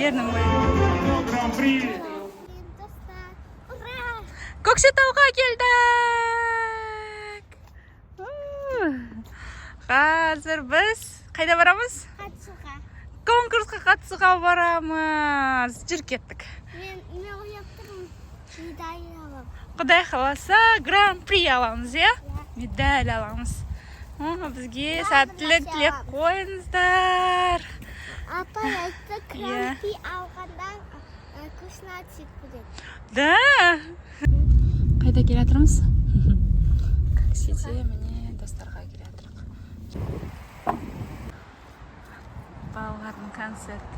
Ернің бойы. Гран-при. Көкшетауға келдік. Қазір біз қайда барамыз? Қатысуға. Конкурсқа қатысуға барамыз. Жүр кеттік. Мен ойып тұрмын. Медаль алам. Құдай қаласа гран-при аламыз, е? Медаль аламыз. Бізге сәттілік тілек қойыңыздар. Апай айтты, гран-при алғанда вкуснатик будет. Да. Қайда келе жатырмыз? Таксиде міне достарға келе жатырмыз. Балалардың концерт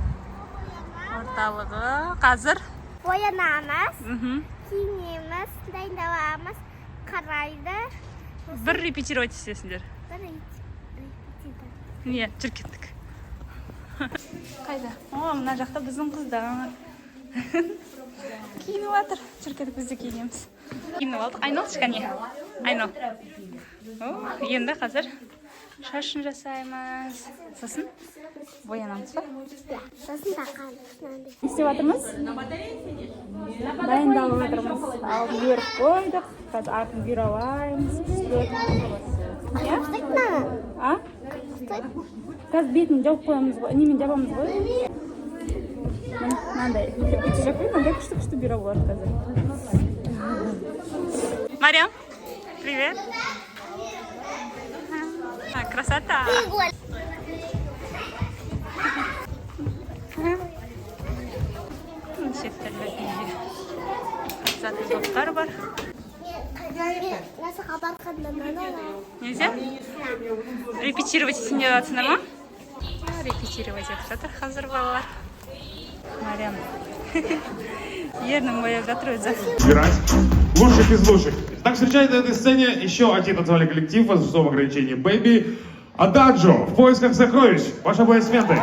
орталығы қазір. Боянамыз, киінеміз, дайындаламыз, қарайды. Бір репетировать етесіңдер. Бір репетитор. Не, жүр кеттік. Қайда? О, мына жақта біздің қыздар. Киініп жатыр. Жүр кеттік, біз де киінеміз. Киініп алдық. Айнал, шыққане. Айнал. Енді қазір шашын жасаймыз. Сосын боянамыз ба? Сосын тақамыз. Не істеп жатырмыз? Дайындалып жатырмыз. Алдын беріп қойдық. Қазір артын бұйралаймыз. А? Қазір бетін жауып қоямыз ғой. Немен жабамыз ғой? Мынандай. Үті жаппай, мынандай күшті бұйра болады қазір. Мариам, привет. Красота. Қатысатын топтар бар. Насыға барқанда Нельзя? Репетировать етсін деп жатсыңдар ма? Репетировать етіп жатыр қазір балалар. Мариам. Ернің бояп жатыр өзі. Играть лучших из лучших. Так, встречает на этой сцене еще один национальный коллектив возрастного ограничения Baby Adagio в поисках сокровищ. Ваши аплодисменты.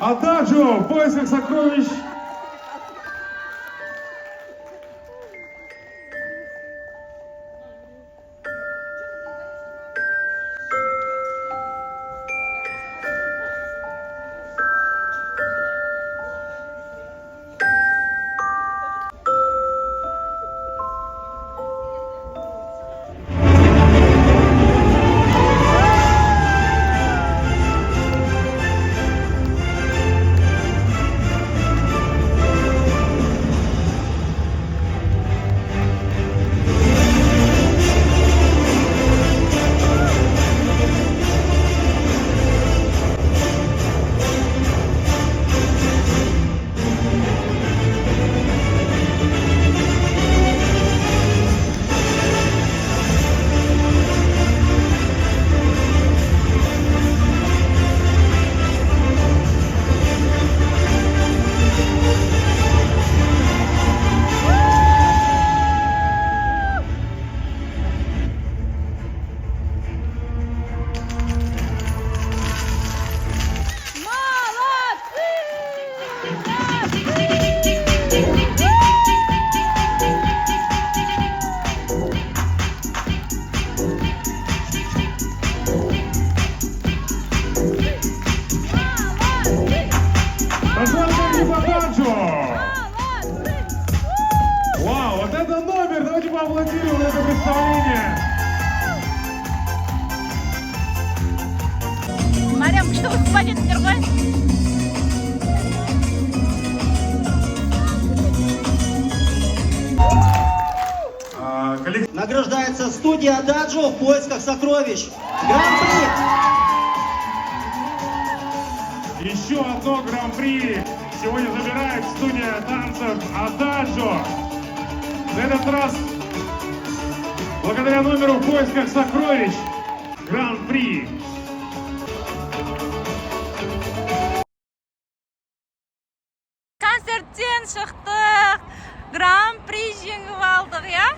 Adagio в поисках сокровищ. ылықпа дедіңдер ғой. Награждается студия Ададжо в поисках сокровищ. Гран-при! Еще одно гран-при сегодня забирает студия танцев Ададжо. На этот раз, благодаря номеру «В поисках сокровищ», гран-при. Концерттен шықтық. Гран-при жеңіп алдық, я?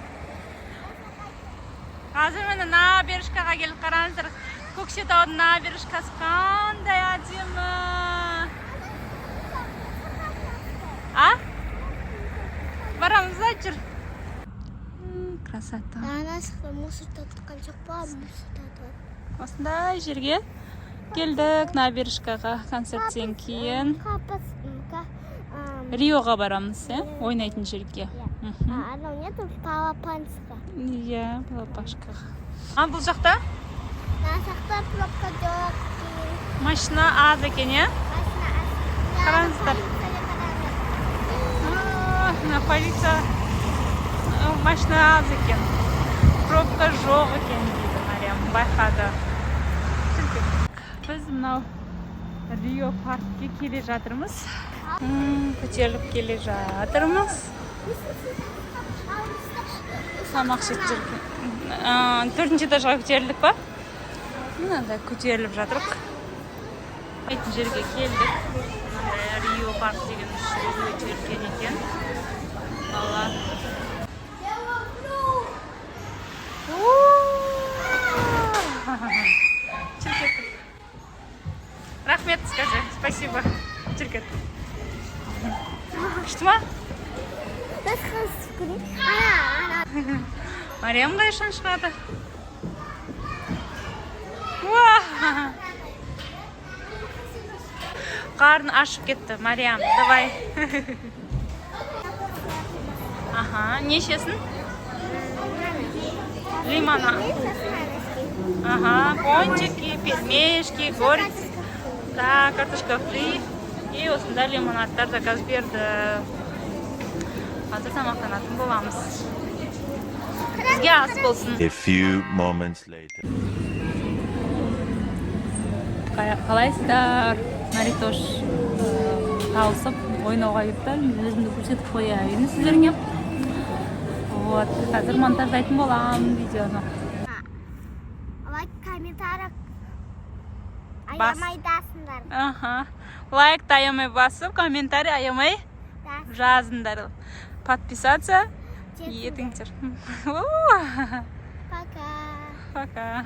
Қазір мені набережкаға келіп қараңыздар. Көкшетаудың набережкасы қандай әдемі. А? Барамыз ба, жүр. Красота. Анасы мусор татқан жоқ па, мусор татқан. Осындай жерге келдік набережкаға концерттен кейін. Риоға барамыз, ойнайтын жерге. Анау нету балапанская. Иә, балапашкаға. А, бұл жақта? Насақта пробка жоқ. Машина аз екен, е? Қараңыздар. На полиция машина аз екен. Пробка жоқ екен дейді Мариям, байқады. Біз мынау Рио паркке келе жатырмыз. Көтеріліп келе жатырмыз. Самақ жет жерге. 4-ші этажға көтерілдік па? Мынандай көтеріліп жатырық. Айтын жерге келдік. Рио парк деген жерге көтерілген екен. Бала. Чиркет. Рахмет, скажи. Спасибо. Чиркет. Күшті ма? Мариям қайшан шығады? Қарын ашып кетті, Мариям, давай. Аха, нешесін? Лимона. Ага, пончики, пельмешки, горец. Да, картошка фри. И осында лимонадтар заказ берді. Қазір тамақтанатын боламыз. Бізге ас болсын. A few moments later. Қалайсыздар? Маритош тауысып ойнауға кетті. Өзімді көрсетіп қояйын сіздерге. Вот, қазір монтаждайтын болам видеоны. Лайк, комментарий аямайдасыңдар. Аха. Лайк аямай басып, комментарий аямай жазыңдар. Подписаться етіңдер. Пока. Пока.